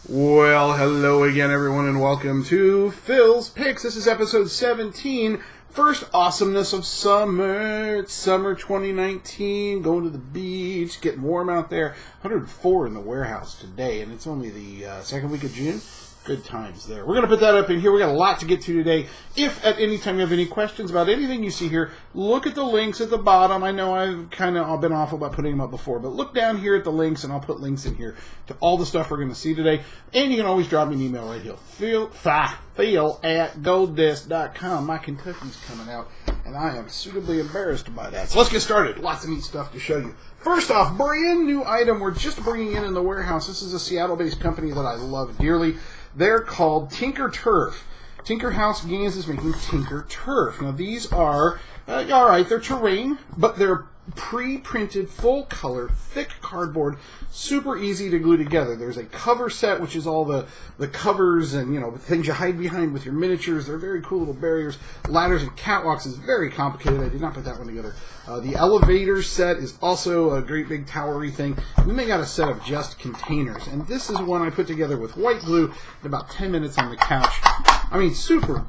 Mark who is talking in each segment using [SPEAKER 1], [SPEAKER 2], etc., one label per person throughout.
[SPEAKER 1] Well, hello again, everyone, and welcome to Phil's Picks. This is episode 17, first awesomeness of summer. It's summer 2019, going to the beach, getting warm out there. 104 in the warehouse today, and it's only the second week of June. Good times there. We're going to put that up in here. We got a lot to get to today. If at any time you have any questions about anything you see here, look at the links at the bottom. I know I've kind of been awful about putting them up before, but look down here at the links, and I'll put links in here to all the stuff we're going to see today. And you can always drop me an email right here. Phil@golddesk.com. My Kentucky's coming out, and I am suitably embarrassed by that. So let's get started. Lots of neat stuff to show you. First off, brand new item we're just bringing in the warehouse. This is a Seattle-based company that I love dearly. They're called Tinker Turf. Gadzooks Games is making Tinker Turf. Now these are, alright, they're terrain, but they're pre-printed, full-color, thick cardboard, super easy to glue together. There's a cover set, which is all the covers and, the things you hide behind with your miniatures. They're very cool little barriers. Ladders and catwalks is very complicated. I did not put that one together. The elevator set is also a great big towery thing. And then they got a set of just containers. And this is one I put together with white glue in about 10 minutes on the couch. I mean, super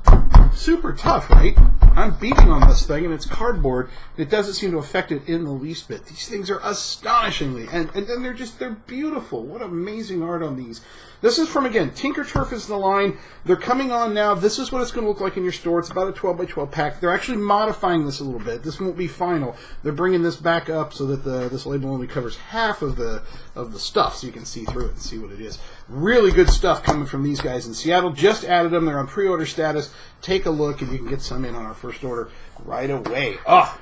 [SPEAKER 1] tough, right? I'm beating on this thing, and it's cardboard. It doesn't seem to affect it in the least bit. These things are astonishingly, and they're beautiful. What amazing art on these. This is from, again, Tinker Turf is the line. They're coming on now. This is what it's going to look like in your store. It's about a 12 by 12 pack. They're actually modifying this a little bit. This won't be final. They're bringing this back up so that this label only covers half of the stuff, so you can see through it and see what it is. Really good stuff coming from these guys in Seattle. Just added them. They're on pre-order status. Take a look, and you can get some in on our first order right away. Oh,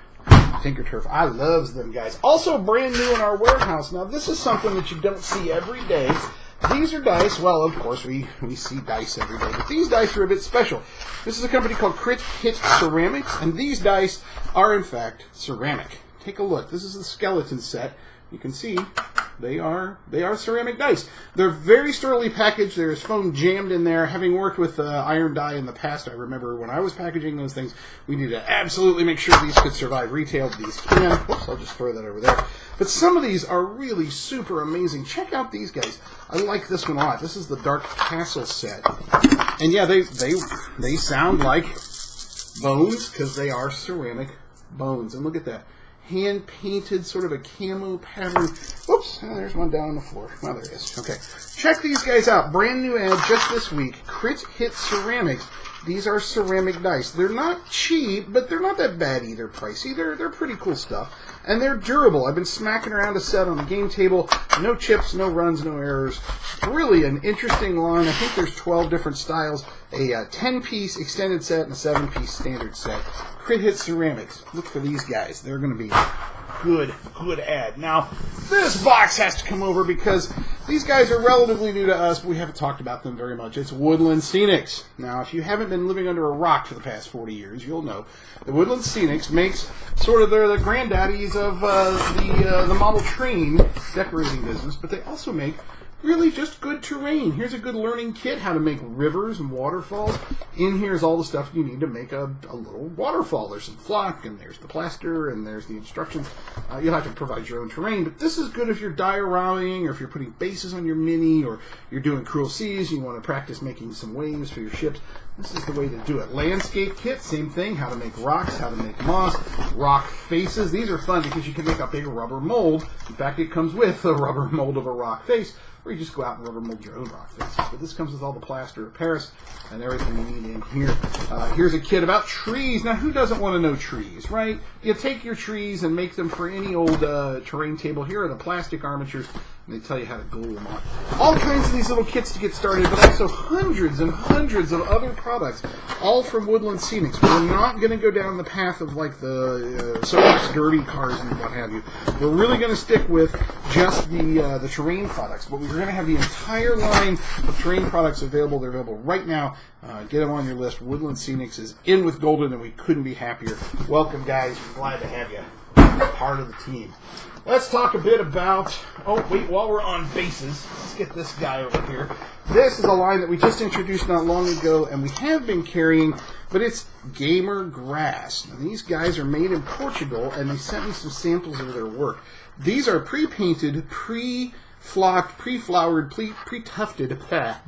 [SPEAKER 1] Tinker Turf. I loves them guys. Also brand new in our warehouse. Now, this is something that you don't see every day. These are dice. Well, of course, we see dice every day, but these dice are a bit special. This is a company called Crithit Ceramics, and these dice are, in fact, ceramic. Take a look. This is the skeleton set. You can see they are ceramic dice. They're very sturdily packaged. There's foam jammed in there. Having worked with iron die in the past, I remember when I was packaging those things, we needed to absolutely make sure these could survive retail. These can. Whoops, I'll just throw that over there. But some of these are really super amazing. Check out these guys. I like this one a lot. This is the Dark Castle set. And yeah, they sound like bones because they are ceramic bones. And look at that. Hand-painted, sort of a camo pattern. Whoops, oh, there's one down on the floor. Well, there it is. Okay. Check these guys out. Brand new ad just this week. Crithit Ceramics. These are ceramic dice. They're not cheap, but they're not that bad either pricey. They're pretty cool stuff. And they're durable. I've been smacking around a set on the game table. No chips, no runs, no errors. Really an interesting line. I think there's 12 different styles. A 10-piece extended set and a 7-piece standard set. Crithit Ceramics. Look for these guys. They're going to be good ad. Now, this box has to come over because these guys are relatively new to us, but we haven't talked about them very much. It's Woodland Scenics. Now, if you haven't been living under a rock for the past 40 years, you'll know the Woodland Scenics makes sort of the granddaddies of the model train decorating business, but they also make really just good terrain. Here's a good learning kit, how to make rivers and waterfalls. In here is all the stuff you need to make a little waterfall. There's some flock, and there's the plaster, and there's the instructions. You'll have to provide your own terrain, but this is good if you're dioramaying, or if you're putting bases on your mini, or you're doing cruel seas, and you want to practice making some waves for your ships. This is the way to do it. Landscape kit, same thing. How to make rocks, how to make moss, rock faces. These are fun because you can make a big rubber mold. In fact, it comes with a rubber mold of a rock face, or you just go out and rubber mold your own rock faces. But this comes with all the plaster of Paris and everything you need in here. Here's a kit about trees. Now, who doesn't want to know trees, right? You take your trees and make them for any old terrain table. Here are the plastic armatures, and they tell you how to glue them on. All kinds of these little kits to get started, but also hundreds and hundreds of other products, all from Woodland Scenics. We're not going to go down the path of like the so-called dirty cars and what have you. We're really going to stick with just the terrain products, but we're going to have the entire line of terrain products available. They're available right now. Get them on your list. Woodland Scenics is in with Golden, and we couldn't be happier. Welcome, guys. We're glad to have you part of the team. Let's talk a bit about, oh, wait, while we're on bases, let's get this guy over here. This is a line that we just introduced not long ago, and we have been carrying, but it's Gamer Grass. Now, these guys are made in Portugal, and they sent me some samples of their work. These are pre-painted, flocked, pre-flowered, pre-tufted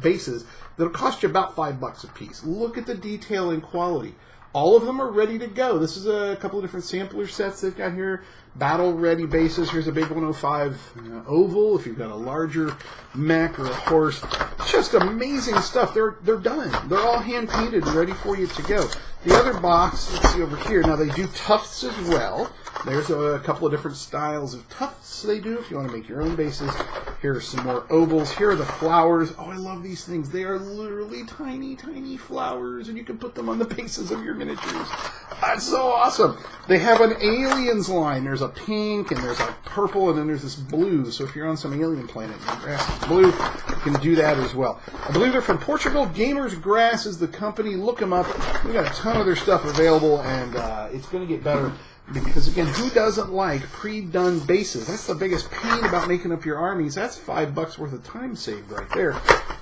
[SPEAKER 1] bases that'll cost you about $5 a piece. Look at the detail and quality. All of them are ready to go. This is a couple of different sampler sets they've got here. Battle-ready bases. Here's a big 105 oval. If you've got a larger mech or a horse, just amazing stuff. They're done. They're all hand-painted and ready for you to go. The other box, let's see over here. Now, they do tufts as well. There's a couple of different styles of tufts they do if you want to make your own bases. Here are some more ovals. Here are the flowers. Oh, I love these things. They are literally tiny, tiny flowers, and you can put them on the bases of your miniatures. That's so awesome. They have an aliens line. There's a pink, and there's a purple, and then there's this blue. So if you're on some alien planet and your grass is blue, you can do that as well. I believe they're from Portugal. Gamers Grass is the company. Look them up. We got a ton of their stuff available, and it's going to get better. Because, again, who doesn't like pre-done bases? That's the biggest pain about making up your armies. That's $5 worth of time saved right there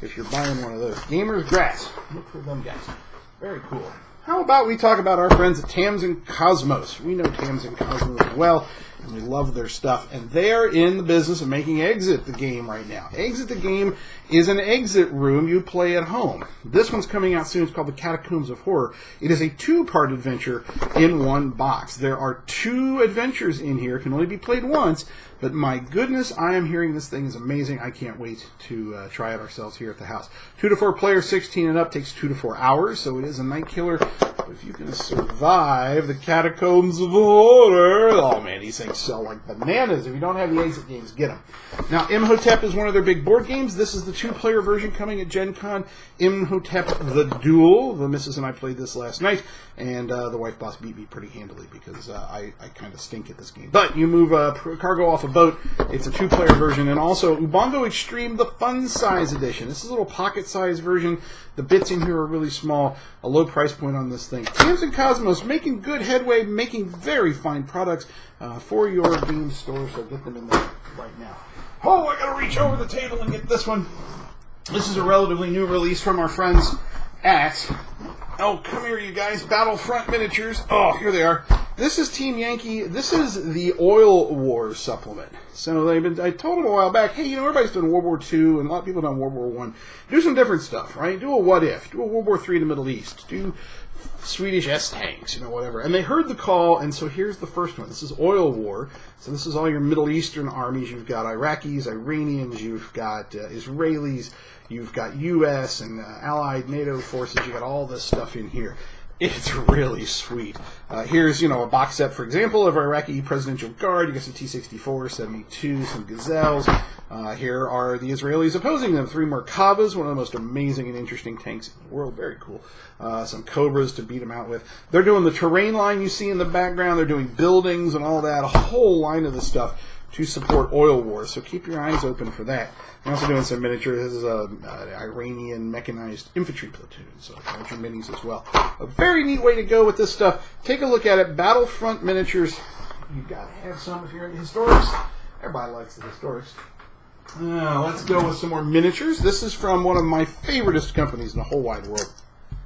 [SPEAKER 1] if you're buying one of those. Gamers Grass. Look for them guys. Very cool. How about we talk about our friends at Tamzin Cosmos? We know Tamzin Cosmos well, and we love their stuff. And they're in the business of making Exit the Game right now. Exit the Game is an exit room you play at home. This one's coming out soon. It's called The Catacombs of Horror. It is a 2-part adventure in one box. There are 2 adventures in here. It can only be played once. But my goodness, I am hearing this thing is amazing. I can't wait to try it ourselves here at the house. 2 to 4 players, 16 and up, takes 2 to 4 hours, so it is a night killer. But if you can survive the Catacombs of Horror, oh man, these things sell like bananas. If you don't have the Exit games, get them. Now, Imhotep is one of their big board games. This is the 2-player version coming at Gen Con. Imhotep the Duel. The missus and I played this last night, and the wife boss beat me pretty handily because I kind of stink at this game. But you move cargo off a boat. It's a 2-player version, and also Ubongo Extreme, the fun size edition. This is a little pocket size version. The bits in here are really small. A low price point on this thing. Tamzin Cosmos making good headway, making very fine products for your game store. So get them in there right now. Oh, I gotta reach over the table and get this one. This is a relatively new release from our friends at, oh, come here you guys, Battlefront Miniatures. Oh, here they are. This is Team Yankee. This is the Oil War supplement. So I told them a while back, hey, you know, everybody's done World War II, and a lot of people done World War I. Do some different stuff, right? Do a what if. Do a World War III in the Middle East. Do Swedish S-tanks, you know, whatever. And they heard the call, and so here's the first one. This is Oil War. So this is all your Middle Eastern armies. You've got Iraqis, Iranians, you've got Israelis, you've got U.S. and allied NATO forces. You've got all this stuff in here. It's really sweet. Here's, you know, a box set, for example, of Iraqi Presidential Guard. You got some T-64, 72, some Gazelles. Here are the Israelis opposing them. 3 Merkavas, one of the most amazing and interesting tanks in the world. Very cool. Some Cobras to beat them out with. They're doing the terrain line you see in the background. They're doing buildings and all that. A whole line of the stuff to support Oil Wars. So keep your eyes open for that. I'm also doing some miniatures. This is an Iranian mechanized infantry platoon, so miniature minis as well. A very neat way to go with this stuff. Take a look at it. Battlefront Miniatures. You've got to have some if you're into historics. Everybody likes the historics. Let's go with some more miniatures. This is from one of my favoriteest companies in the whole wide world.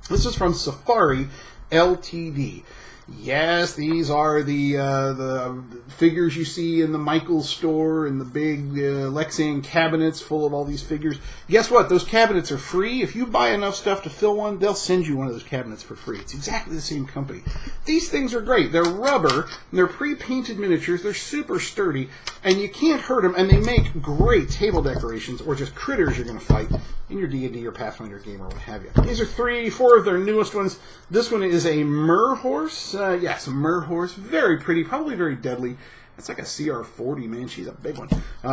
[SPEAKER 1] This is from Safari Ltd. Yes, these are the figures you see in the Michaels store and the big Lexan cabinets full of all these figures. Guess what? Those cabinets are free. If you buy enough stuff to fill one, they'll send you one of those cabinets for free. It's exactly the same company. These things are great. They're rubber, and they're pre-painted miniatures. They're super sturdy, and you can't hurt them, and they make great table decorations or just critters you're going to fight in your D&D or Pathfinder game or what have you. These are 4 of their newest ones. This one is a Murr horse. Yes, a Murr horse. Very pretty, probably very deadly. It's like a CR40, man. She's a big one.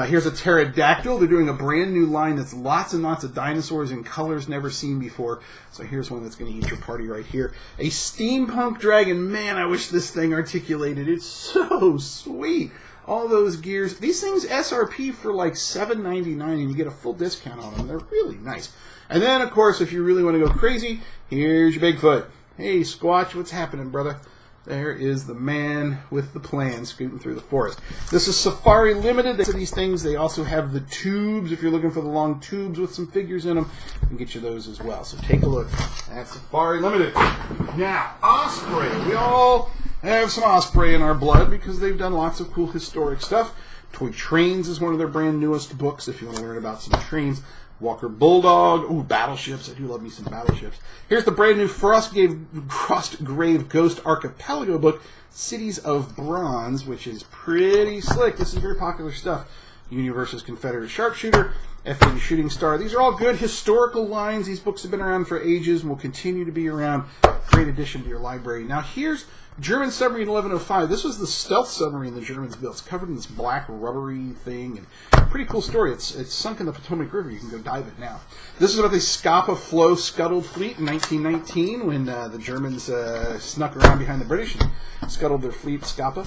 [SPEAKER 1] Here's a pterodactyl. They're doing a brand new line that's lots and lots of dinosaurs in colors never seen before. So here's one that's going to eat your party right here. A steampunk dragon. Man, I wish this thing articulated. It's so sweet. All those gears. These things SRP for like $7.99, and you get a full discount on them. They're really nice. And then, of course, if you really want to go crazy, here's your Bigfoot. Hey, Squatch, what's happening, brother? There is the man with the plan scooting through the forest. This is Safari Limited. These things, they also have the tubes. If you're looking for the long tubes with some figures in them, I can get you those as well. So take a look at Safari Limited. Now, Osprey. We all have some Osprey in our blood because they've done lots of cool historic stuff. Toy Trains is one of their brand newest books, if you want to learn about some trains. Walker Bulldog. Ooh, battleships. I do love me some battleships. Here's the brand new Frostgrave Ghost Archipelago book, Cities of Bronze, which is pretty slick. This is very popular stuff. Union versus Confederate Sharpshooter, F-80 Shooting Star. These are all good historical lines. These books have been around for ages and will continue to be around. Great addition to your library. Now here's German Submarine 1105. This was the stealth submarine the Germans built. It's covered in this black rubbery thing, and pretty cool story. It's sunk in the Potomac River. You can go dive it now. This is about the Scapa Flow scuttled fleet in 1919 when the Germans snuck around behind the British and scuttled their fleet, Scapa.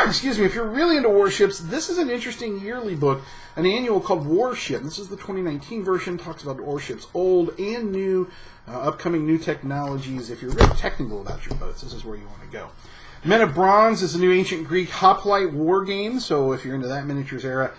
[SPEAKER 1] Excuse me, if you're really into warships, this is an interesting yearly book, an annual called Warship. This is the 2019 version, talks about warships, old and new, upcoming new technologies. If you're really technical about your boats, this is where you want to go. Men of Bronze is a new ancient Greek hoplite war game, so if you're into that miniatures era,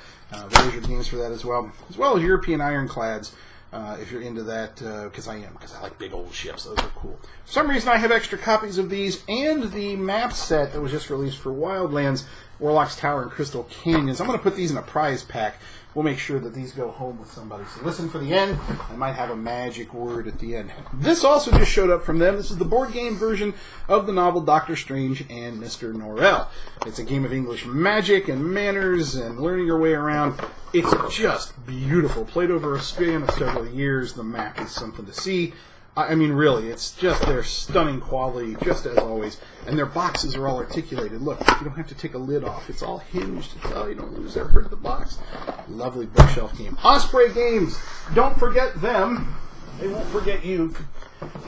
[SPEAKER 1] there's your games for that as well as European ironclads. If you're into that, because I like big old ships. Those are cool. For some reason, I have extra copies of these and the map set that was just released for Wildlands, Warlock's Tower, and Crystal Canyons. I'm going to put these in a prize pack. We'll make sure that these go home with somebody. So listen for the end. I might have a magic word at the end. This also just showed up from them. This is the board game version of the novel Doctor Strange and Mr. Norrell. It's a game of English magic and manners and learning your way around. It's just beautiful. Played over a span of several years. The map is something to see. I mean, really, it's just their stunning quality, just as always. And their boxes are all articulated. Look, you don't have to take a lid off. It's all hinged. You don't lose every part of the box. Lovely bookshelf game. Osprey Games. Don't forget them. They won't forget you.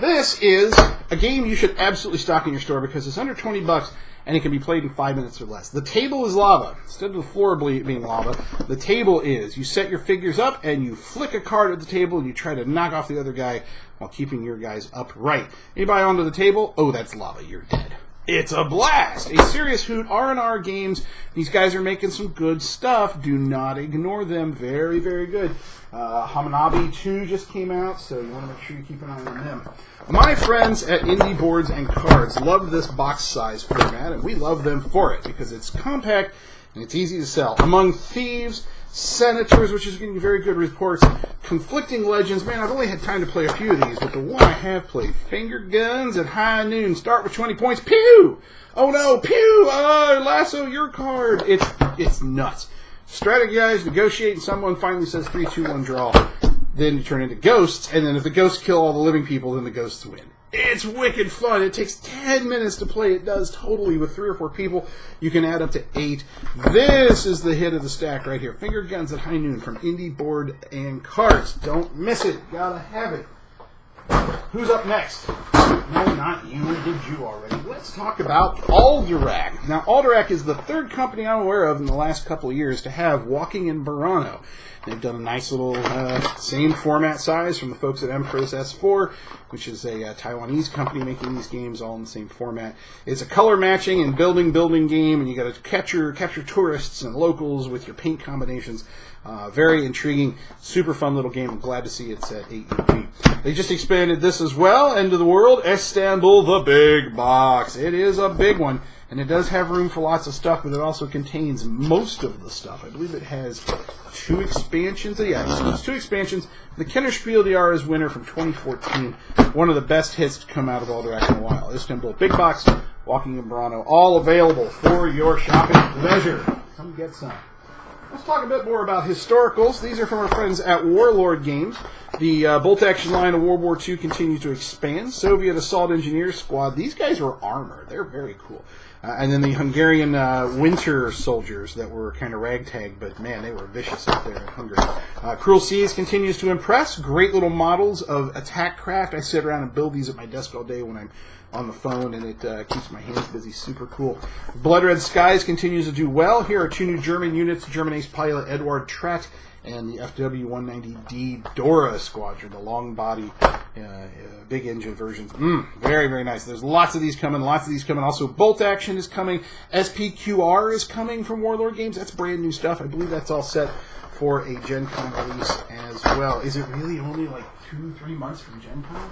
[SPEAKER 1] This is a game you should absolutely stock in your store because it's under $20 and it can be played in 5 minutes or less. The table is lava. Instead of the floor being lava, the table is. You set your figures up and you flick a card at the table and you try to knock off the other guy while keeping your guys upright. Anybody onto the table? Oh, that's lava. You're dead. It's a blast. A serious hoot. R&R Games. These guys are making some good stuff. Do not ignore them. Very, very good. Hamanabi 2 just came out, so you want to make sure you keep an eye on them. My friends at Indie Boards and Cards love this box size format, and we love them for it because it's compact and it's easy to sell. Among Thieves, Senators, which is getting very good reports, Conflicting Legends. Man, I've only had time to play a few of these, but the one I have played, Finger Guns at High Noon. Start with 20 points. Pew! Oh no, pew! Lasso your card. It's nuts. Strategize, negotiate, and someone finally says 3, 2, 1, draw. Then you turn into ghosts, and then if the ghosts kill all the living people, then the ghosts win. It's wicked fun. It takes 10 minutes to play. It does totally with 3 or 4 people. You can add up to 8. This is the hit of the stack right here. Finger Guns at High Noon from Indie Board and Cards. Don't miss it. Gotta have it. Who's up next? No, not you. We did you already. Let's talk about Alderac. Now, Alderac is the third company I'm aware of in the last couple of years to have Walking in Murano. They've done a nice little same format size from the folks at Empress S4, which is a Taiwanese company making these games all in the same format. It's a color matching and building game, and you got to capture tourists and locals with your paint combinations. Very intriguing, super fun little game. I'm glad to see it's at AEG. They just expanded this as well into the world. Istanbul, the big box. It is a big one, and it does have room for lots of stuff, but it also contains most of the stuff. I believe it has 2 expansions. Yeah, it's 2 expansions. The Kennerspiel DR is winner from 2014. One of the best hits to come out of Alderac in a while. Istanbul, big box, Walking in Murano, all available for your shopping pleasure. Come get some. Let's talk a bit more about historicals. These are from our friends at Warlord Games. The bolt-action line of World War II continues to expand. Soviet Assault Engineers Squad. These guys were armor. They're very cool. And then the Hungarian winter soldiers that were kind of ragtag, but man, they were vicious out there in Hungary. Cruel Seas continues to impress. Great little models of attack craft. I sit around and build these at my desk all day when I'm on the phone, and it keeps my hands busy. Super cool. Blood Red Skies continues to do well. Here are 2 new German units, German ace pilot Eduard Tratt and the FW-190D Dora Squadron, the long body, big engine versions. Very, very nice. There's lots of these coming, Also, Bolt Action is coming. SPQR is coming from Warlord Games. That's brand new stuff. I believe that's all set for a Gen Con release as well. Is it really only like 2-3 months from Gen Con?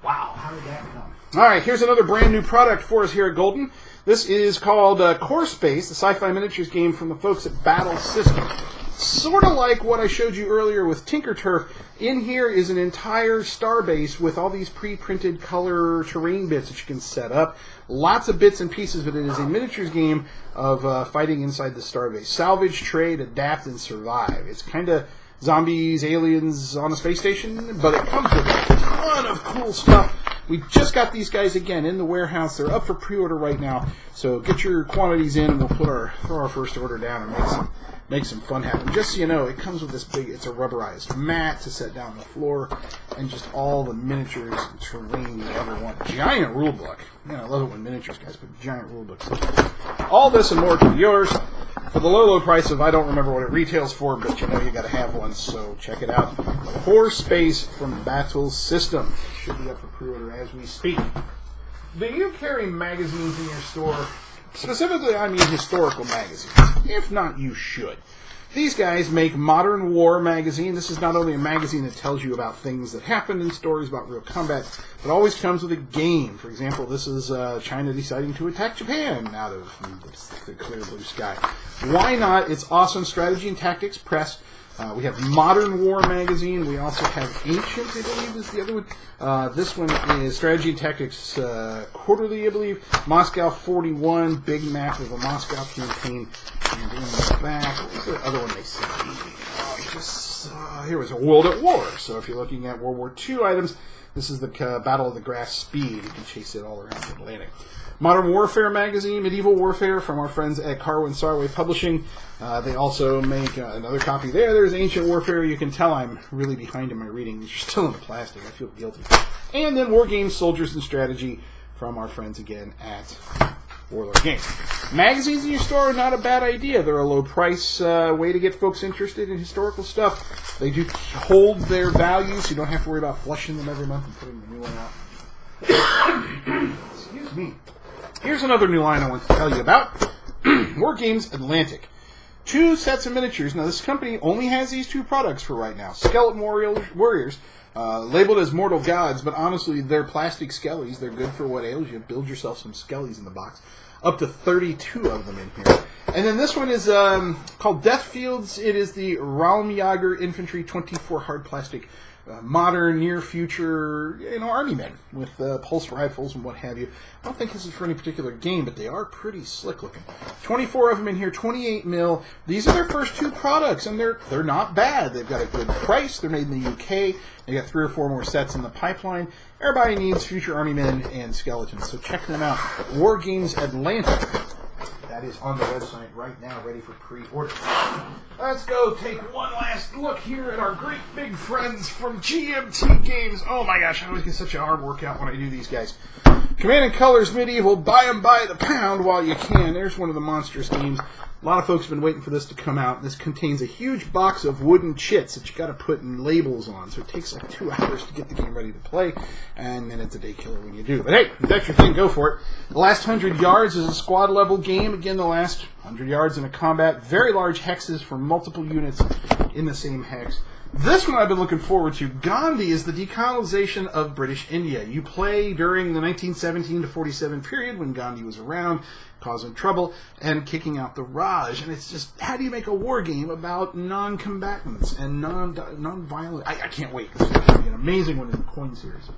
[SPEAKER 1] Wow. how did that come? All right, here's another brand new product for us here at Golden. This is called Core Space, the sci-fi miniatures game from the folks at Battle Systems. Sort of like what I showed you earlier with Tinker Turf. In here is an entire starbase with all these pre-printed color terrain bits that you can set up. Lots of bits and pieces, but it is a miniatures game of fighting inside the starbase. Salvage, trade, adapt, and survive. It's kind of zombies, aliens on a space station, but it comes with a ton of cool stuff. We just got these guys again in the warehouse. They're up for pre-order right now, so get your quantities in, and we'll throw our first order down and make some fun happen. Just so you know, it comes with this big, it's a rubberized mat to set down the floor, and just all the miniatures and terrain you ever want. Giant rule book. I love it when miniatures guys put giant rule books. All this and more can be yours for the low price of, I don't remember what it retails for, but you know you got to have one, so check it out. Core Space from Battle Systems. Should be up for pre-order as we speak. Do you carry magazines in your store? Specifically, I mean historical magazines. If not, you should. These guys make Modern War magazine. This is not only a magazine that tells you about things that happened in stories about real combat, but always comes with a game. For example, this is China deciding to attack Japan out of the clear blue sky. Why not? It's awesome. Strategy and Tactics Press. We have Modern War magazine. We also have Ancient, I believe, is the other one. This one is Strategy and Tactics Quarterly, I believe. Moscow 41, big map of the Moscow campaign. And in the back, what was the other one they said? Here was a World at War. So if you're looking at World War II items, this is the Battle of the Grass Speed. You can chase it all around the Atlantic. Modern Warfare magazine, Medieval Warfare from our friends at Carwin Sarway Publishing. They also make another copy there. There's Ancient Warfare. You can tell I'm really behind in my reading. These are still in the plastic. I feel guilty. And then War Games, Soldiers, and Strategy from our friends again at Warlord Games. Magazines in your store are not a bad idea. They're a low price way to get folks interested in historical stuff. They do hold their value, so you don't have to worry about flushing them every month and putting the new one out. Excuse me. Here's another new line I want to tell you about. War Games Atlantic. 2 sets of miniatures. Now, this company only has these 2 products for right now. Skeleton Warriors, labeled as Mortal Gods, but honestly, they're plastic skellies. They're good for what ails you. Build yourself some skellies in the box. Up to 32 of them in here. And then this one is called Death Fields. It is the Raumjäger Infantry 24 hard plastic modern, near-future, army men with pulse rifles and what have you. I don't think this is for any particular game, but they are pretty slick-looking. 24 of them in here, 28 mil. These are their first 2 products, and they're not bad. They've got a good price. They're made in the UK. They got 3 or 4 more sets in the pipeline. Everybody needs future army men and skeletons, so check them out. War Games Atlantic. That is on the website right now, ready for pre-order. Let's go take one last look here at our great big friends from GMT Games. Oh my gosh, I always get such a hard workout when I do these guys. Command and Colors Medieval, buy them by the pound while you can. There's one of the monstrous games. A lot of folks have been waiting for this to come out. This contains a huge box of wooden chits that you got to put labels on. So it takes like 2 hours to get the game ready to play, and then it's a day killer when you do. But hey, if that's your thing, go for it. The Last 100 Yards is a squad level game. Again, the last 100 yards in a combat. Very large hexes for multiple units in the same hex. This one I've been looking forward to. Gandhi is the decolonization of British India. You play during the 1917 to 47 period when Gandhi was around, causing trouble and kicking out the Raj. And it's just, how do you make a war game about non-combatants and non-violent? I can't wait. This is going to be an amazing one in the coin series.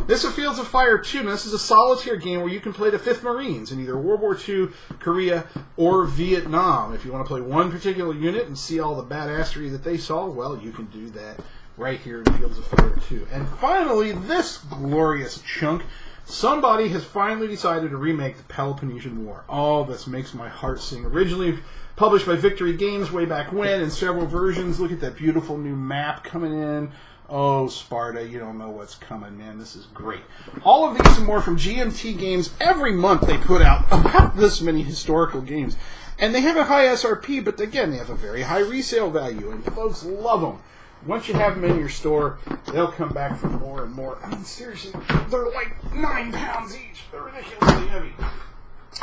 [SPEAKER 1] This is Fields of Fire 2. Now, this is a solitaire game where you can play the 5th Marines in either World War II, Korea, or Vietnam. If you want to play one particular unit and see all the badassery that they saw, well, you can do that right here in Fields of Fire 2. And finally, this glorious chunk. Somebody has finally decided to remake the Peloponnesian War. Oh, this makes my heart sing. Originally published by Victory Games way back when in several versions. Look at that beautiful new map coming in. Oh, Sparta, you don't know what's coming, man. This is great. All of these and more from GMT Games. Every month they put out about this many historical games. And they have a high SRP, but again, they have a very high resale value, and folks love them. Once you have them in your store, they'll come back for more and more. I mean, seriously, they're like 9 pounds each. They're ridiculously heavy.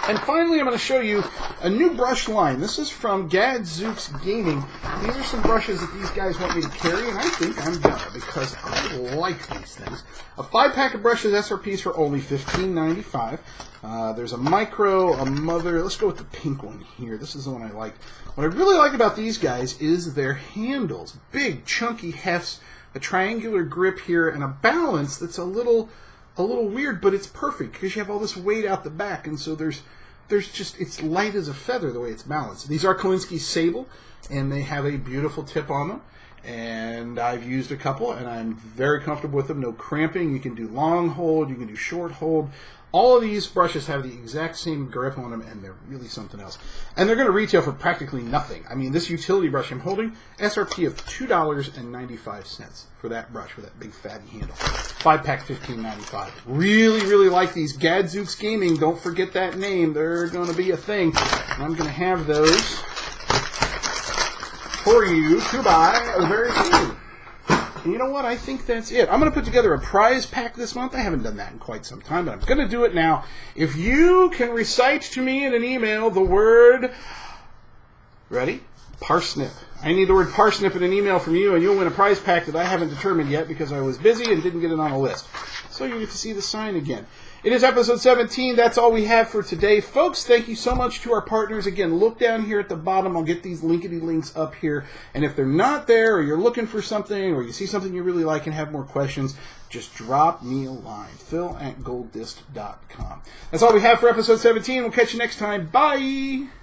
[SPEAKER 1] And finally, I'm going to show you a new brush line. This is from Gadzooks Gaming. These are some brushes that these guys want me to carry, and I think I'm gonna because I like these things. A 5-pack of brushes, SRPs for only $15.95. There's a micro, a mother. Let's go with the pink one here. This is the one I like. What I really like about these guys is their handles. Big, chunky hefts, a triangular grip here, and a balance that's a little weird, but it's perfect because you have all this weight out the back, and so there's just, it's light as a feather the way it's balanced. These are Kolinsky Sable, and they have a beautiful tip on them, and I've used a couple, and I'm very comfortable with them. No cramping. You can do long hold, you can do short hold. All of these brushes have the exact same grip on them, and they're really something else. And they're going to retail for practically nothing. I mean, this utility brush I'm holding, SRP of $2.95 for that brush with that big fatty handle. 5-pack, $15.95. Really, really like these. Gadzooks Gaming, don't forget that name. They're going to be a thing. And I'm going to have those for you to buy very soon. And you know what? I think that's it. I'm going to put together a prize pack this month. I haven't done that in quite some time, but I'm going to do it now. If you can recite to me in an email the word, ready? Parsnip. I need the word parsnip in an email from you, and you'll win a prize pack that I haven't determined yet because I was busy and didn't get it on a list. So you get to see the sign again. It is episode 17. That's all we have for today. Folks, thank you so much to our partners. Again, look down here at the bottom. I'll get these linkety links up here. And if they're not there, or you're looking for something, or you see something you really like and have more questions, just drop me a line. Phil@golddisc.com. That's all we have for episode 17. We'll catch you next time. Bye!